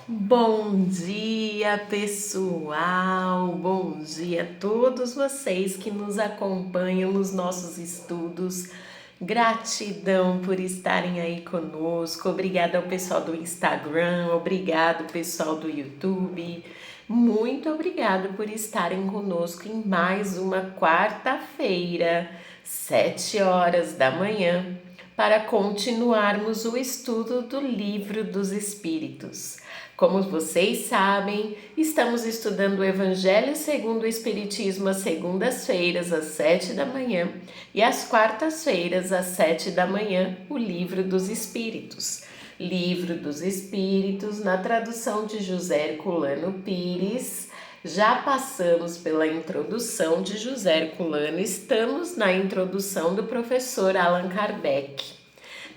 Bom dia, pessoal! Bom dia a todos vocês que nos acompanham nos nossos estudos. Gratidão por estarem aí conosco. Obrigada ao pessoal do Instagram, obrigado pessoal do YouTube. Muito obrigado por estarem conosco em mais uma quarta-feira, 7 horas da manhã, para continuarmos o estudo do Livro dos Espíritos. Como vocês sabem, estamos estudando o Evangelho segundo o Espiritismo às segundas-feiras, às 7 da manhã, e às quartas-feiras, às 7 da manhã, o Livro dos Espíritos. Livro dos Espíritos, na tradução de José Herculano Pires. Já passamos pela introdução de José Herculano, estamos na introdução do professor Allan Kardec.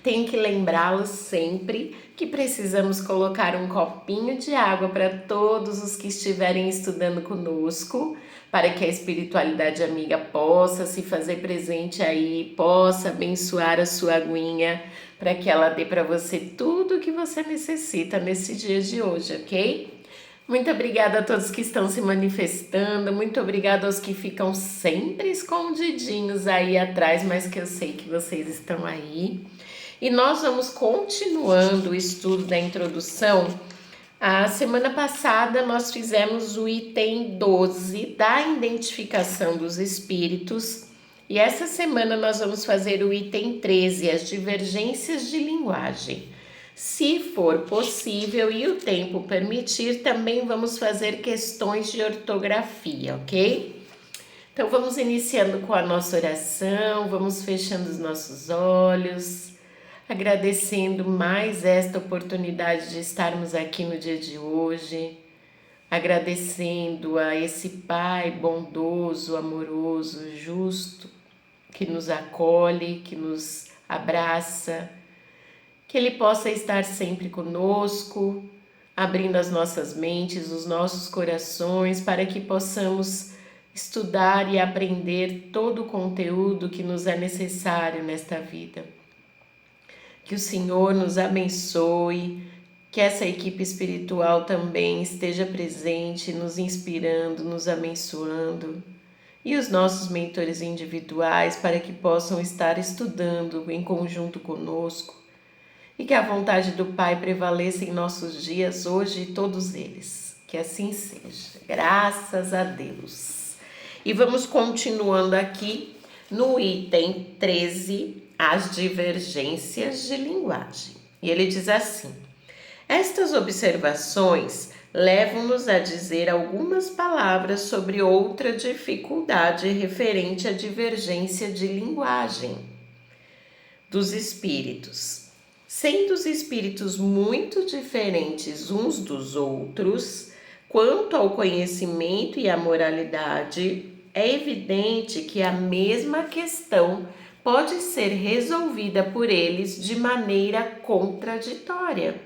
Tenho que lembrá-los sempre que precisamos colocar um copinho de água para todos os que estiverem estudando conosco, para que a espiritualidade amiga possa se fazer presente aí, possa abençoar a sua aguinha, para que ela dê para você tudo o que você necessita nesse dia de hoje, ok? Muito obrigada a todos que estão se manifestando, muito obrigada aos que ficam sempre escondidinhos aí atrás, mas que eu sei que vocês estão aí. E nós vamos continuando o estudo da introdução. A semana passada nós fizemos o item 12 da identificação dos espíritos. E essa semana nós vamos fazer o item 13, as divergências de linguagem. Se for possível e o tempo permitir, também vamos fazer questões de ortografia, ok? Então vamos iniciando com a nossa oração, vamos fechando os nossos olhos, agradecendo mais esta oportunidade de estarmos aqui no dia de hoje, agradecendo a esse Pai bondoso, amoroso, justo, que nos acolhe, que nos abraça, que Ele possa estar sempre conosco, abrindo as nossas mentes, os nossos corações, para que possamos estudar e aprender todo o conteúdo que nos é necessário nesta vida. Que o Senhor nos abençoe, que essa equipe espiritual também esteja presente, nos inspirando, nos abençoando, e os nossos mentores individuais para que possam estar estudando em conjunto conosco, e que a vontade do Pai prevaleça em nossos dias hoje e todos eles. Que assim seja. Graças a Deus. E vamos continuando aqui no item 13, as divergências de linguagem. E ele diz assim: estas observações levam-nos a dizer algumas palavras sobre outra dificuldade referente à divergência de linguagem dos espíritos. Sendo os espíritos muito diferentes uns dos outros, quanto ao conhecimento e à moralidade, é evidente que a mesma questão pode ser resolvida por eles de maneira contraditória,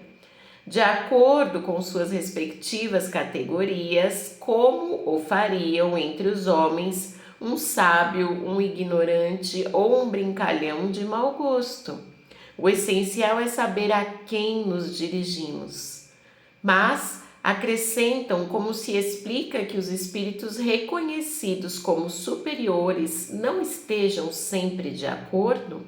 de acordo com suas respectivas categorias, como o fariam entre os homens um sábio, um ignorante ou um brincalhão de mau gosto. O essencial é saber a quem nos dirigimos. Mas acrescentam como se explica que os espíritos reconhecidos como superiores não estejam sempre de acordo?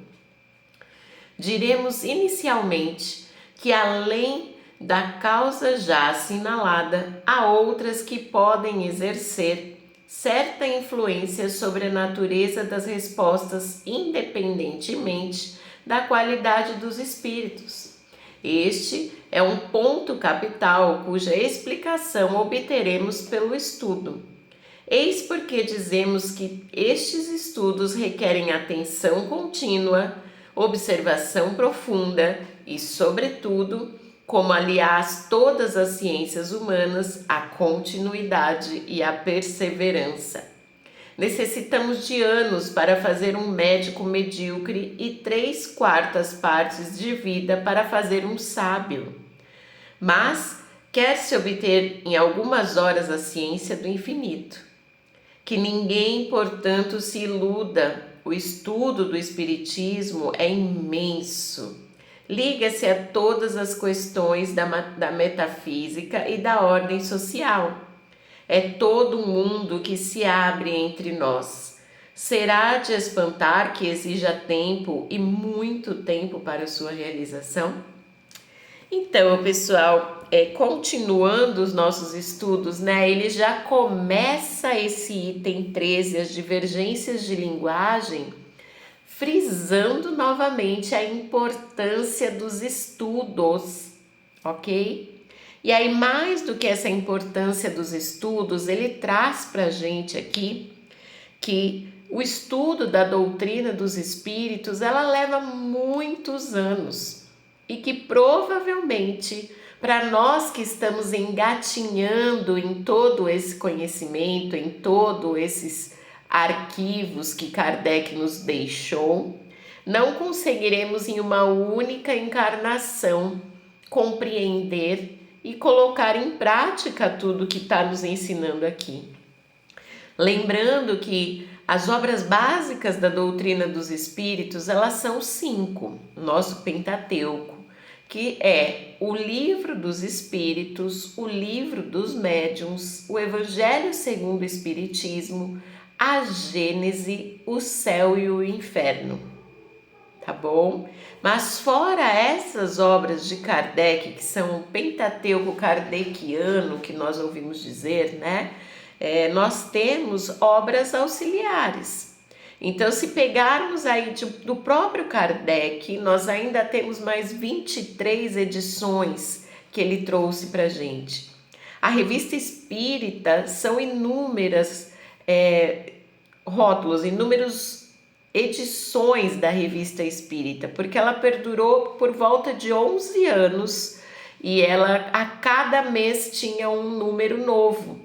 Diremos inicialmente que além da causa já assinalada, há outras que podem exercer certa influência sobre a natureza das respostas independentemente da qualidade dos espíritos. Este é um ponto capital cuja explicação obteremos pelo estudo. Eis porque dizemos que estes estudos requerem atenção contínua, observação profunda e, sobretudo, como aliás todas as ciências humanas, a continuidade e a perseverança. Necessitamos de anos para fazer um médico medíocre e 3/4 partes de vida para fazer um sábio. Mas quer-se obter em algumas horas a ciência do infinito. Que ninguém, portanto, se iluda. O estudo do Espiritismo é imenso. Liga-se a todas as questões da metafísica e da ordem social. É todo um mundo que se abre entre nós. Será de espantar que exija tempo e muito tempo para sua realização? Então, pessoal, continuando os nossos estudos, né? Ele já começa esse item 13, as divergências de linguagem, frisando novamente a importância dos estudos, ok? E aí, mais do que essa importância dos estudos, ele traz para a gente aqui que o estudo da doutrina dos espíritos, ela leva muitos anos e que provavelmente para nós que estamos engatinhando em todo esse conhecimento, em todos esses arquivos que Kardec nos deixou, não conseguiremos em uma única encarnação compreender e colocar em prática tudo que está nos ensinando aqui. Lembrando que as obras básicas da doutrina dos espíritos, elas são 5, nosso Pentateuco, que é o Livro dos Espíritos, o Livro dos Médiuns, o Evangelho segundo o Espiritismo, a Gênese, o Céu e o Inferno, tá bom? Mas fora essas obras de Kardec, que são o Pentateuco kardeciano, que nós ouvimos dizer, né? Nós temos obras auxiliares. Então, se pegarmos aí do próprio Kardec, nós ainda temos mais 23 edições que ele trouxe para a gente. A Revista Espírita são inúmeras rótulos, inúmeras edições da Revista Espírita, porque ela perdurou por volta de 11 anos e ela a cada mês tinha um número novo.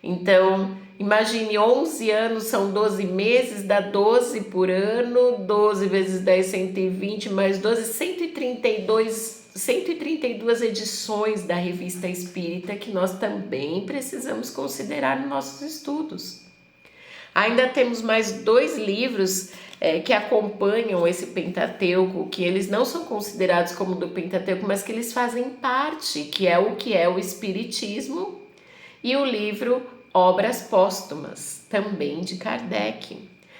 Então, imagine 11 anos, são 12 meses, dá 12 por ano, 12 vezes 10, 120, mais 12, 132 edições da Revista Espírita que nós também precisamos considerar nos nossos estudos. Ainda temos mais 2 livros que acompanham esse Pentateuco, que eles não são considerados como do Pentateuco, mas que eles fazem parte, que é o Espiritismo, e o livro Obras Póstumas, também de Kardec.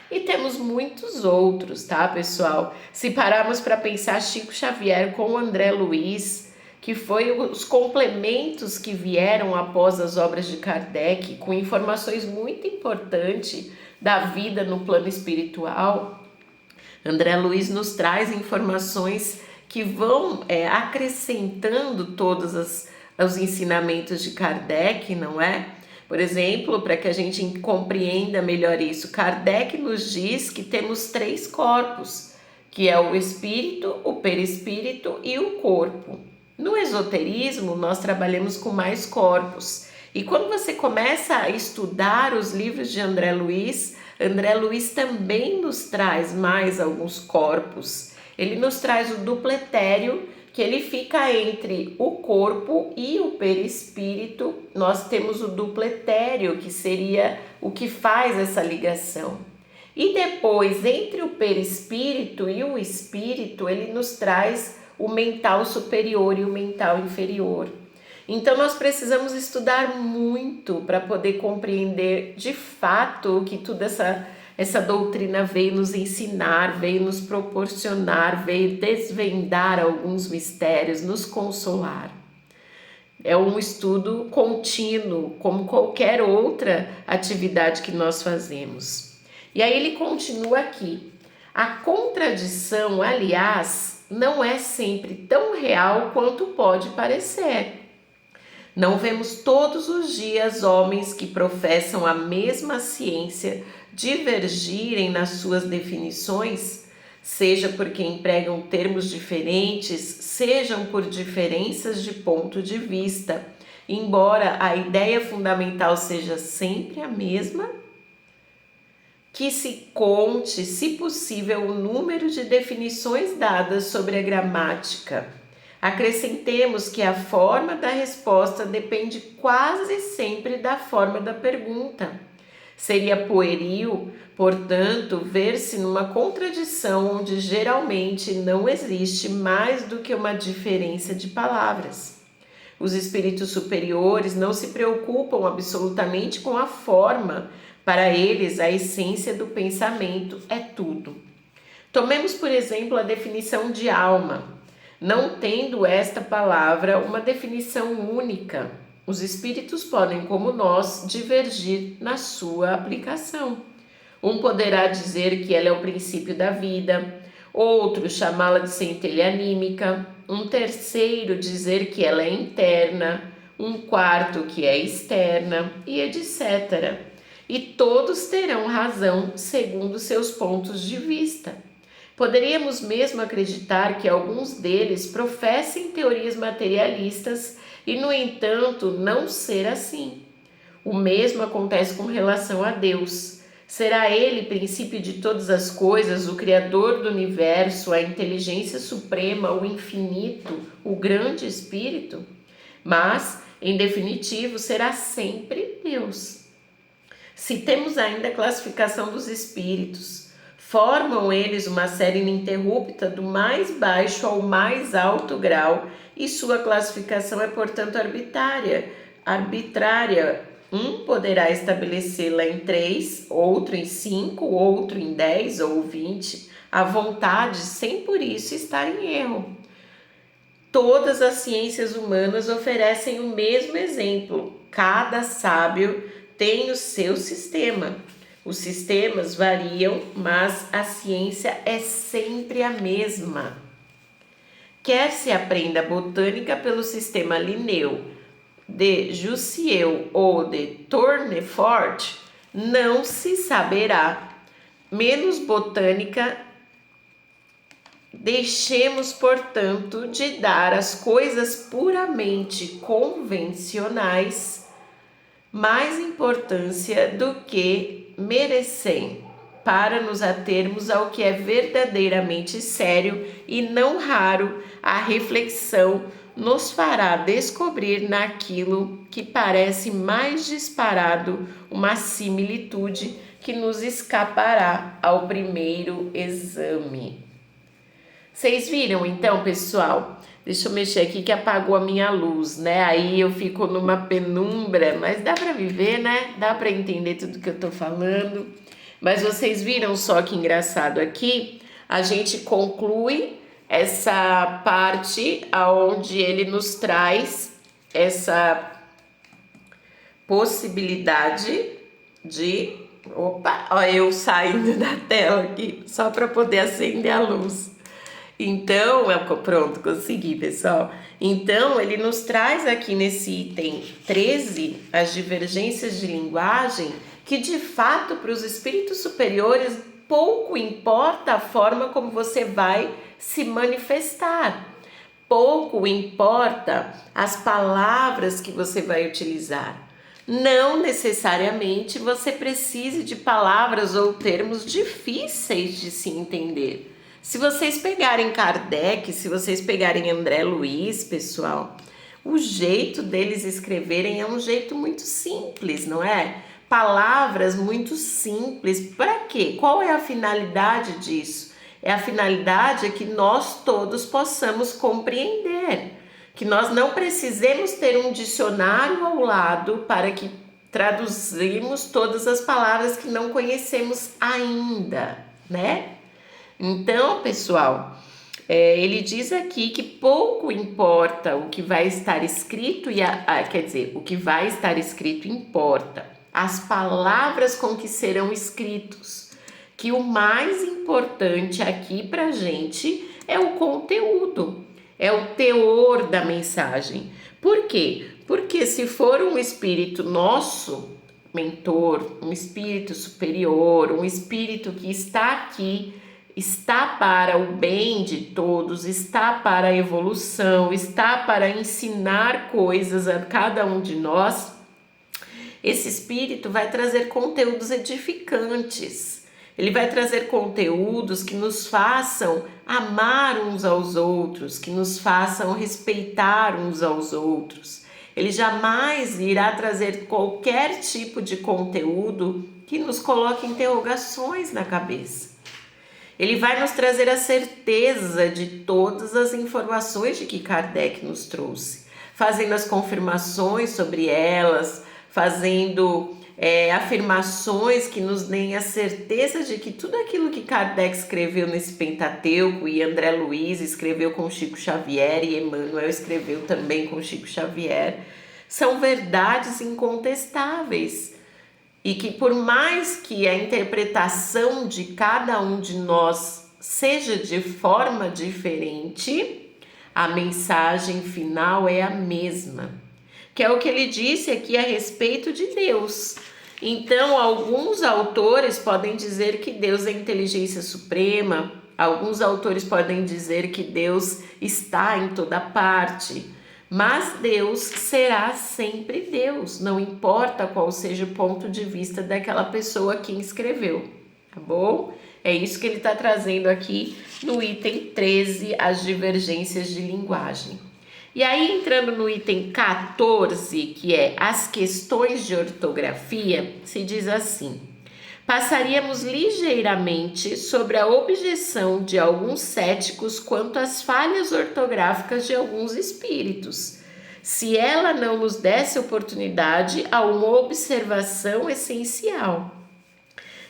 E temos muitos outros, tá, pessoal? Se pararmos para pensar, Chico Xavier com André Luiz, que foi os complementos que vieram após as obras de Kardec, com informações muito importantes da vida no plano espiritual. André Luiz nos traz informações que vão acrescentando todos os ensinamentos de Kardec, não é? Por exemplo, para que a gente compreenda melhor isso, Kardec nos diz que temos 3 corpos, que é o espírito, o perispírito e o corpo. No esoterismo, nós trabalhamos com mais corpos. E quando você começa a estudar os livros de André Luiz também nos traz mais alguns corpos. Ele nos traz o dupletério, que ele fica entre o corpo e o perispírito. Nós temos o dupletério, que seria o que faz essa ligação. E depois, entre o perispírito e o espírito, ele nos traz o mental superior e o mental inferior. Então, nós precisamos estudar muito para poder compreender de fato o que toda essa doutrina veio nos ensinar, veio nos proporcionar, veio desvendar alguns mistérios, nos consolar. É um estudo contínuo, como qualquer outra atividade que nós fazemos. E aí ele continua aqui. A contradição, aliás, não é sempre tão real quanto pode parecer. Não vemos todos os dias homens que professam a mesma ciência divergirem nas suas definições, seja porque empregam termos diferentes, sejam por diferenças de ponto de vista, embora a ideia fundamental seja sempre a mesma. Que se conte, se possível, o número de definições dadas sobre a gramática. Acrescentemos que a forma da resposta depende quase sempre da forma da pergunta. Seria pueril, portanto, ver-se numa contradição onde geralmente não existe mais do que uma diferença de palavras. Os espíritos superiores não se preocupam absolutamente com a forma. Para eles, a essência do pensamento é tudo. Tomemos, por exemplo, a definição de alma. Não tendo esta palavra uma definição única, os espíritos podem, como nós, divergir na sua aplicação. Um poderá dizer que ela é o princípio da vida, outro chamá-la de centelha anímica, um terceiro dizer que ela é interna, um quarto que é externa, e etc. E todos terão razão segundo seus pontos de vista. Poderíamos mesmo acreditar que alguns deles professem teorias materialistas e, no entanto, não ser assim. O mesmo acontece com relação a Deus. Será Ele princípio de todas as coisas, o Criador do universo, a inteligência suprema, o infinito, o grande Espírito? Mas, em definitivo, será sempre Deus. Se temos ainda a classificação dos espíritos, formam eles uma série ininterrupta do mais baixo ao mais alto grau e sua classificação é, portanto, arbitrária. Um poderá estabelecê-la em 3, outro em 5, outro em 10 ou 20, à vontade, sem por isso estar em erro. Todas as ciências humanas oferecem o mesmo exemplo. Cada sábio tem o seu sistema. Os sistemas variam, mas a ciência é sempre a mesma. Quer se aprenda botânica pelo sistema Linneu, de Jussieu ou de Tournefort, não se saberá. Menos botânica. Deixemos, portanto, de dar às coisas puramente convencionais mais importância do que merecem, para nos atermos ao que é verdadeiramente sério e não raro. A reflexão nos fará descobrir naquilo que parece mais disparado uma similitude que nos escapará ao primeiro exame. Vocês viram então, pessoal? Deixa eu mexer aqui que apagou a minha luz, né? Aí eu fico numa penumbra, mas dá para viver, né? Dá para entender tudo que eu tô falando. Mas vocês viram só que engraçado aqui? A gente conclui essa parte aonde ele nos traz essa possibilidade de... Opa, ó, eu saindo da tela aqui, só para poder acender a luz. Então, pronto, consegui, pessoal. Então, ele nos traz aqui nesse item 13 as divergências de linguagem, que de fato para os espíritos superiores pouco importa a forma como você vai se manifestar. Pouco importa as palavras que você vai utilizar. Não necessariamente você precise de palavras ou termos difíceis de se entender. Se vocês pegarem Kardec, se vocês pegarem André Luiz, pessoal, o jeito deles escreverem é um jeito muito simples, não é? Palavras muito simples. Para quê? Qual é a finalidade disso? A finalidade é que nós todos possamos compreender, que nós não precisemos ter um dicionário ao lado para que traduzimos todas as palavras que não conhecemos ainda, né? Então, pessoal, ele diz aqui que pouco importa o que vai estar escrito, quer dizer, o que vai estar escrito importa, as palavras com que serão escritos, que o mais importante aqui pra gente é o conteúdo, é o teor da mensagem. Por quê? Porque se for um espírito nosso, mentor, um espírito superior, um espírito que está aqui, está para o bem de todos, está para a evolução, está para ensinar coisas a cada um de nós, esse espírito vai trazer conteúdos edificantes. Ele vai trazer conteúdos que nos façam amar uns aos outros, que nos façam respeitar uns aos outros. Ele jamais irá trazer qualquer tipo de conteúdo que nos coloque interrogações na cabeça. Ele vai nos trazer a certeza de todas as informações de que Kardec nos trouxe, fazendo as confirmações sobre elas, fazendo afirmações que nos deem a certeza de que tudo aquilo que Kardec escreveu nesse Pentateuco, e André Luiz escreveu com Chico Xavier, e Emmanuel escreveu também com Chico Xavier, são verdades incontestáveis. E que por mais que a interpretação de cada um de nós seja de forma diferente, a mensagem final é a mesma, que é o que ele disse aqui a respeito de Deus. Então, alguns autores podem dizer que Deus é inteligência suprema, alguns autores podem dizer que Deus está em toda parte, mas Deus será sempre Deus, não importa qual seja o ponto de vista daquela pessoa que escreveu, tá bom? É isso que ele está trazendo aqui no item 13, as divergências de linguagem. E aí, entrando no item 14, que é as questões de ortografia, se diz assim: passaríamos ligeiramente sobre a objeção de alguns céticos quanto às falhas ortográficas de alguns espíritos, se ela não nos desse oportunidade a uma observação essencial.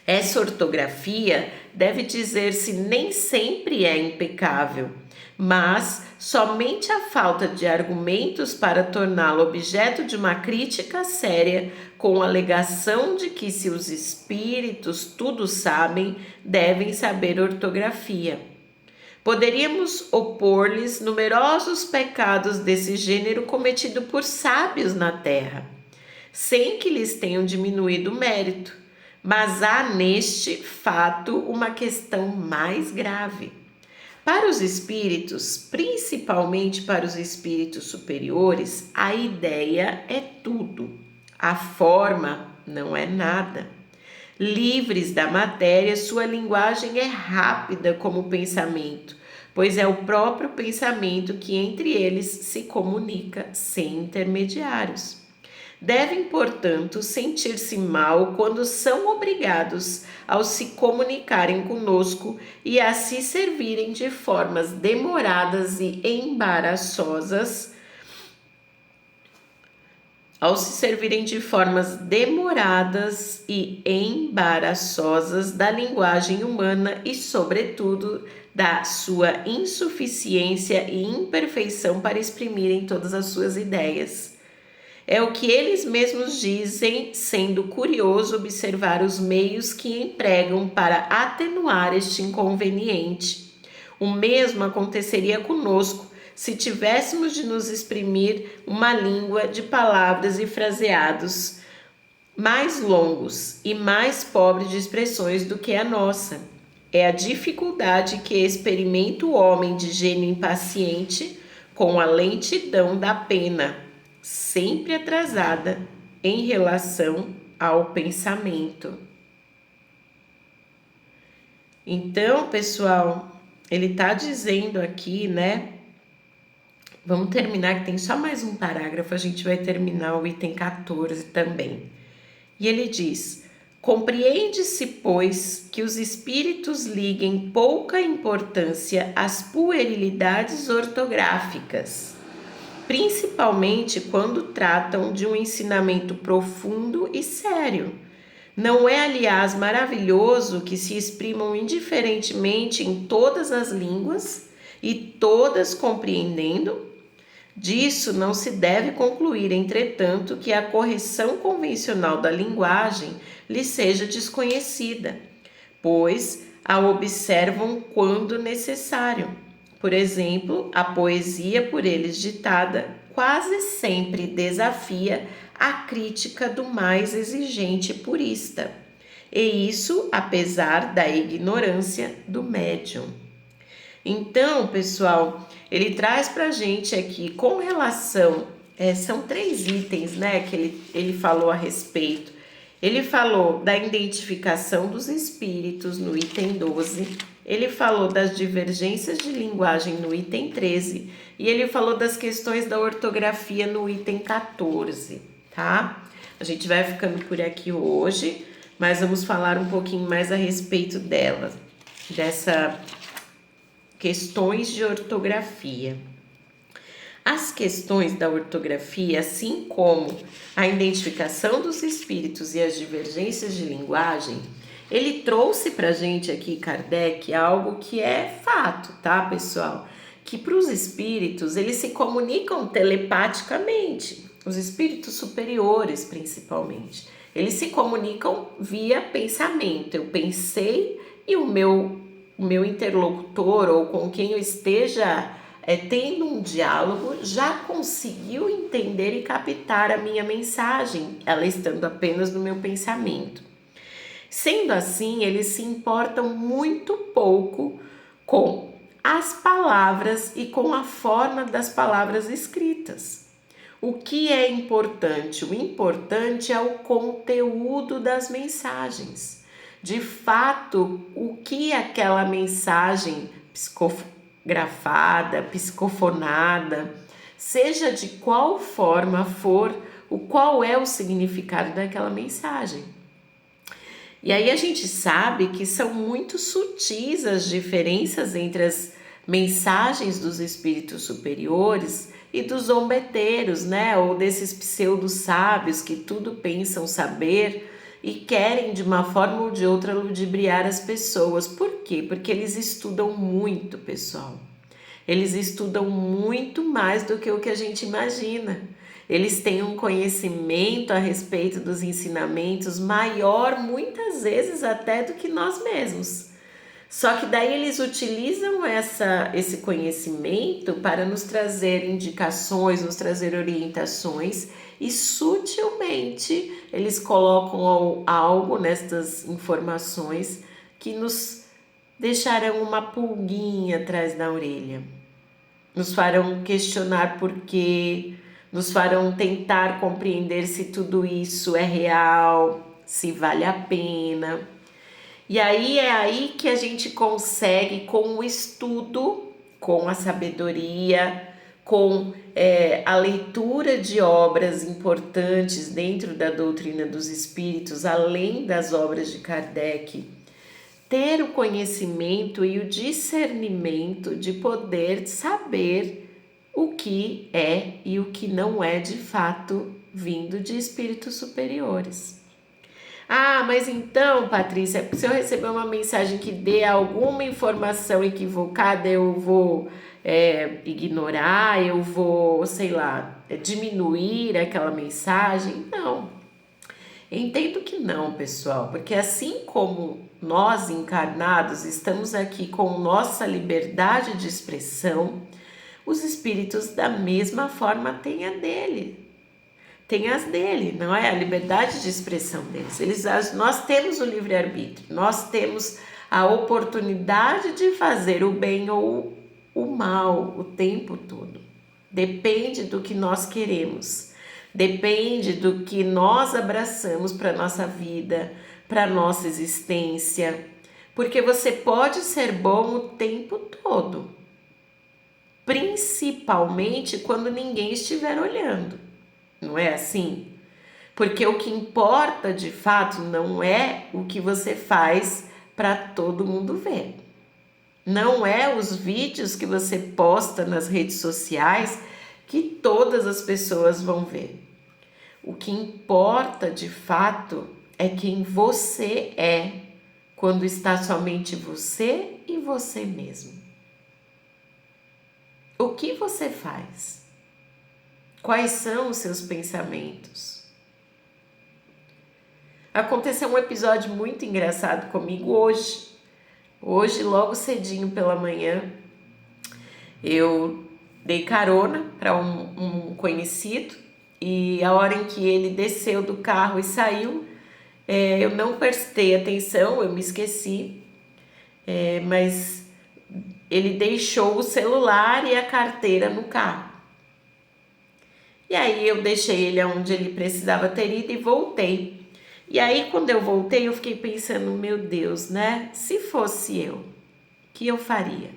Essa ortografia, deve dizer-se, nem sempre é impecável, mas somente a falta de argumentos para torná-lo objeto de uma crítica séria, com a alegação de que, se os espíritos tudo sabem, devem saber ortografia. Poderíamos opor-lhes numerosos pecados desse gênero cometido por sábios na terra, sem que lhes tenham diminuído o mérito, mas há neste fato uma questão mais grave. Para os espíritos, principalmente para os espíritos superiores, a ideia é tudo, a forma não é nada. Livres da matéria, sua linguagem é rápida como o pensamento, pois é o próprio pensamento que entre eles se comunica sem intermediários. Devem, portanto, sentir-se mal quando são obrigados ao se comunicarem conosco e a se servirem de formas demoradas e embaraçosas, da linguagem humana e, sobretudo, da sua insuficiência e imperfeição para exprimirem todas as suas ideias. É o que eles mesmos dizem, sendo curioso observar os meios que empregam para atenuar este inconveniente. O mesmo aconteceria conosco se tivéssemos de nos exprimir uma língua de palavras e fraseados mais longos e mais pobre de expressões do que a nossa. É a dificuldade que experimenta o homem de gênio impaciente com a lentidão da pena, sempre atrasada em relação ao pensamento. Então, pessoal, ele está dizendo aqui, né? Vamos terminar, que tem só mais um parágrafo, a gente vai terminar o item 14 também. E ele diz: compreende-se, pois, que os espíritos liguem pouca importância às puerilidades ortográficas, principalmente quando tratam de um ensinamento profundo e sério. Não é, aliás, maravilhoso que se exprimam indiferentemente em todas as línguas e todas compreendendo? Disso não se deve concluir, entretanto, que a correção convencional da linguagem lhe seja desconhecida, pois a observam quando necessário. Por exemplo, a poesia por eles ditada quase sempre desafia a crítica do mais exigente purista, e isso apesar da ignorância do médium. Então, pessoal, ele traz para a gente aqui com relação, são 3 itens, né, que ele falou a respeito. Ele falou da identificação dos espíritos no item 12, ele falou das divergências de linguagem no item 13 e ele falou das questões da ortografia no item 14, tá? A gente vai ficando por aqui hoje, mas vamos falar um pouquinho mais a respeito dessa questões de ortografia. As questões da ortografia, assim como a identificação dos espíritos e as divergências de linguagem, ele trouxe para a gente aqui, Kardec, algo que é fato, tá, pessoal? Que para os espíritos, eles se comunicam telepaticamente, os espíritos superiores, principalmente. Eles se comunicam via pensamento. Eu pensei e o meu interlocutor ou com quem eu esteja tendo um diálogo já conseguiu entender e captar a minha mensagem, ela estando apenas no meu pensamento. Sendo assim, eles se importam muito pouco com as palavras e com a forma das palavras escritas. O que é importante? O importante é o conteúdo das mensagens. De fato, o que aquela mensagem psicografada, psicofonada, seja de qual forma for, qual é o significado daquela mensagem. E aí a gente sabe que são muito sutis as diferenças entre as mensagens dos espíritos superiores e dos zombeteiros, né? Ou desses pseudo-sábios que tudo pensam saber e querem de uma forma ou de outra ludibriar as pessoas. Por quê? Porque eles estudam muito, pessoal. Eles estudam muito mais do que o que a gente imagina. Eles têm um conhecimento a respeito dos ensinamentos maior, muitas vezes até do que nós mesmos. Só que daí eles utilizam esse conhecimento para nos trazer indicações, nos trazer orientações e sutilmente eles colocam algo nestas informações que nos deixarão uma pulguinha atrás da orelha. Nos farão questionar por quê, nos farão tentar compreender se tudo isso é real, se vale a pena. E aí é aí que a gente consegue, com o estudo, com a sabedoria, com a leitura de obras importantes dentro da doutrina dos espíritos, além das obras de Kardec, ter o conhecimento e o discernimento de poder saber o que é e o que não é de fato vindo de espíritos superiores. Ah, mas então, Patrícia, se eu receber uma mensagem que dê alguma informação equivocada, eu vou ignorar, eu vou, sei lá, diminuir aquela mensagem? Não. Entendo que não, pessoal, porque assim como nós encarnados estamos aqui com nossa liberdade de expressão, os espíritos da mesma forma têm a dele. Tem as dele, não é? A liberdade de expressão deles. Nós temos o livre-arbítrio, nós temos a oportunidade de fazer o bem ou o mal o tempo todo. Depende do que nós queremos, depende do que nós abraçamos para a nossa vida, para a nossa existência, porque você pode ser bom o tempo todo, principalmente quando ninguém estiver olhando. Não é assim? Porque o que importa de fato não é o que você faz para todo mundo ver. Não é os vídeos que você posta nas redes sociais que todas as pessoas vão ver. O que importa de fato é quem você é quando está somente você e você mesmo. O que você faz? Quais são os seus pensamentos? Aconteceu um episódio muito engraçado comigo hoje. Hoje, logo cedinho pela manhã, eu dei carona para um conhecido e a hora em que ele desceu do carro e saiu, eu não prestei atenção, eu me esqueci, mas ele deixou o celular e a carteira no carro. E aí eu deixei ele onde ele precisava ter ido e voltei. E aí quando eu voltei eu fiquei pensando, meu Deus, né? Se fosse eu, o que eu faria?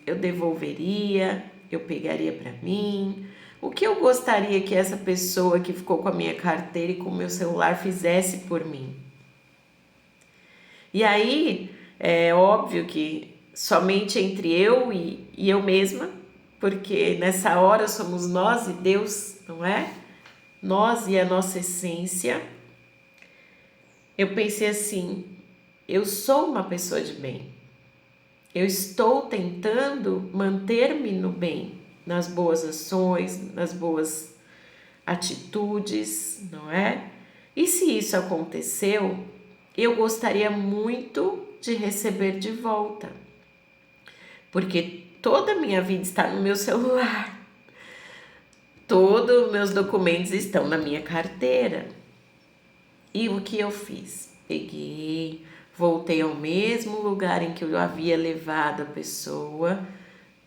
eu devolveria, eu pegaria para mim? O que eu gostaria que essa pessoa que ficou com a minha carteira e com o meu celular fizesse por mim? E aí, é óbvio que somente entre eu e eu mesma, porque nessa hora somos nós e Deus, não é? Nós e a nossa essência. Eu pensei assim, eu sou uma pessoa de bem. Eu estou tentando manter-me no bem, nas boas ações, nas boas atitudes, não é? E se isso aconteceu, eu gostaria muito de receber de volta, porque toda a minha vida está no meu celular, todos os meus documentos estão na minha carteira. E o que eu fiz? Peguei, voltei ao mesmo lugar em que eu havia levado a pessoa,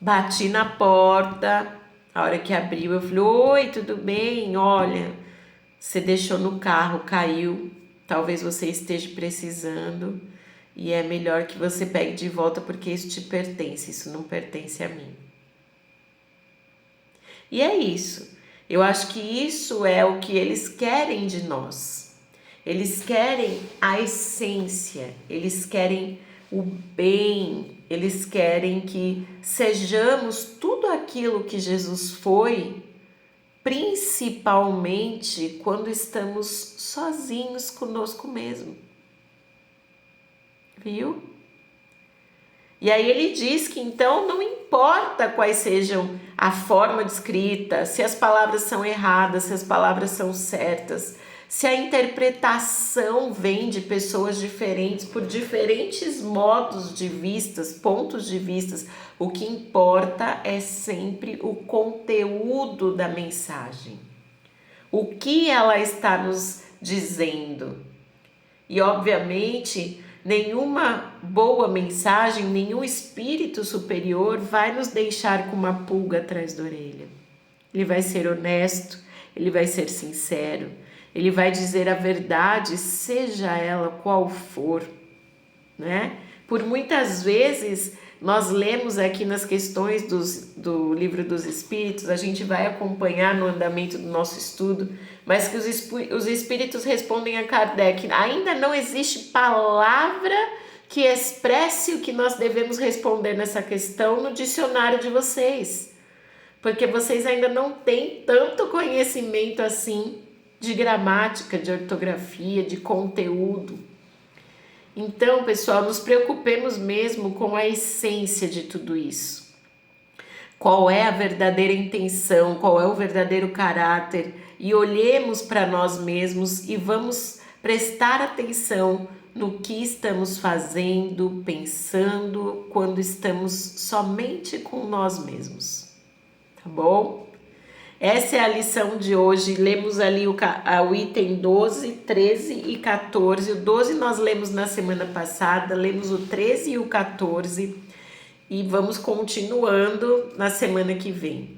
bati na porta. A hora que abriu, eu falei: oi, tudo bem? Olha, você deixou no carro, caiu, talvez você esteja precisando e é melhor que você pegue de volta porque isso te pertence, isso não pertence a mim. E é isso. Eu acho que isso é o que eles querem de nós. Eles querem a essência, eles querem o bem, eles querem que sejamos tudo aquilo que Jesus foi, principalmente quando estamos sozinhos conosco mesmo. Viu? E aí ele diz que então não importa quais sejam a forma de escrita, se as palavras são erradas, se as palavras são certas, se a interpretação vem de pessoas diferentes, por diferentes modos de vistas, pontos de vistas, o que importa é sempre o conteúdo da mensagem. O que ela está nos dizendo. E obviamente, nenhuma boa mensagem, nenhum espírito superior vai nos deixar com uma pulga atrás da orelha. Ele vai ser honesto, ele vai ser sincero, ele vai dizer a verdade, seja ela qual for, né? Por muitas vezes nós lemos aqui nas questões do livro dos Espíritos, a gente vai acompanhar no andamento do nosso estudo, mas que os Espíritos respondem a Kardec: ainda não existe palavra que expresse o que nós devemos responder nessa questão no dicionário de vocês, porque vocês ainda não têm tanto conhecimento assim de gramática, de ortografia, de conteúdo. Então, pessoal, nos preocupemos mesmo com a essência de tudo isso. Qual é a verdadeira intenção, qual é o verdadeiro caráter, e olhemos para nós mesmos e vamos prestar atenção no que estamos fazendo, pensando, quando estamos somente com nós mesmos. Tá bom? Essa é a lição de hoje. Lemos ali o item 12, 13 e 14. O 12 nós lemos na semana passada, lemos o 13 e o 14 e vamos continuando na semana que vem.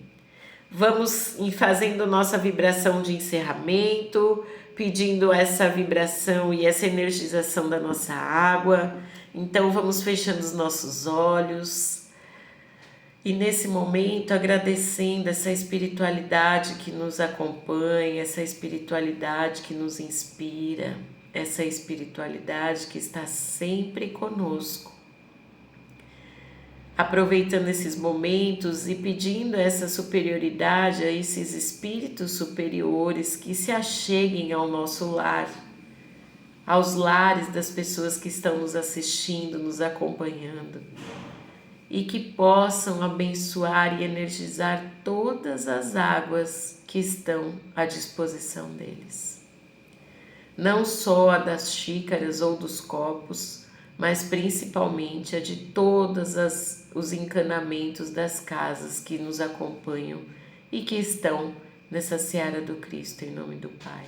Vamos fazendo nossa vibração de encerramento, pedindo essa vibração e essa energização da nossa água. Então vamos fechando os nossos olhos. E nesse momento agradecendo essa espiritualidade que nos acompanha, essa espiritualidade que nos inspira, essa espiritualidade que está sempre conosco. Aproveitando esses momentos e pedindo essa superioridade a esses espíritos superiores que se acheguem ao nosso lar, aos lares das pessoas que estão nos assistindo, nos acompanhando, e que possam abençoar e energizar todas as águas que estão à disposição deles. Não só a das xícaras ou dos copos, mas principalmente a de todos os encanamentos das casas que nos acompanham e que estão nessa seara do Cristo, em nome do Pai.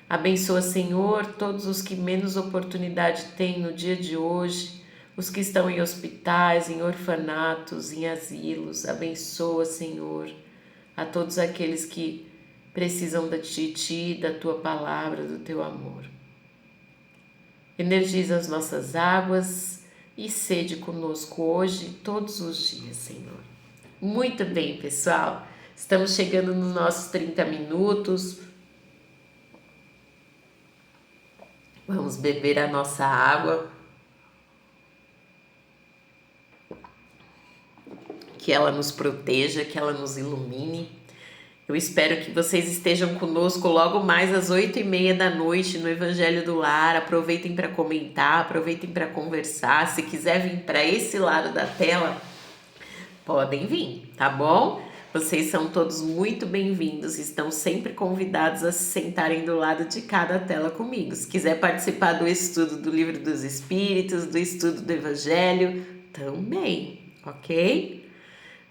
Abençoa, Senhor, todos os que menos oportunidade têm no dia de hoje, os que estão em hospitais, em orfanatos, em asilos. Abençoa, Senhor, a todos aqueles que precisam de Ti, da Tua palavra, do Teu amor. Energiza as nossas águas e sede conosco hoje e todos os dias, Senhor. Muito bem, pessoal. Estamos chegando nos nossos 30 minutos. Vamos beber a nossa água. Que ela nos proteja, que ela nos ilumine. Eu espero que vocês estejam conosco logo mais às 8h30 da noite no Evangelho do Lar. Aproveitem para comentar, aproveitem para conversar. Se quiser vir para esse lado da tela, podem vir, tá bom? Vocês são todos muito bem-vindos, estão sempre convidados a se sentarem do lado de cada tela comigo. Se quiser participar do estudo do Livro dos Espíritos, do estudo do Evangelho, também, ok?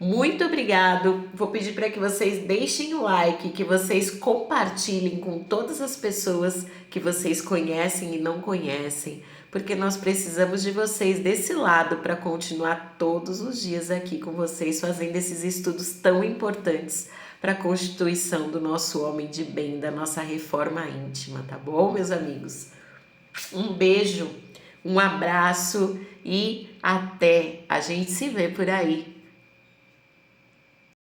Muito obrigado. Vou pedir para que vocês deixem o like, que vocês compartilhem com todas as pessoas que vocês conhecem e não conhecem, porque nós precisamos de vocês desse lado para continuar todos os dias aqui com vocês, fazendo esses estudos tão importantes para a constituição do nosso homem de bem, da nossa reforma íntima, tá bom, meus amigos? Um beijo, um abraço e até! A gente se vê por aí.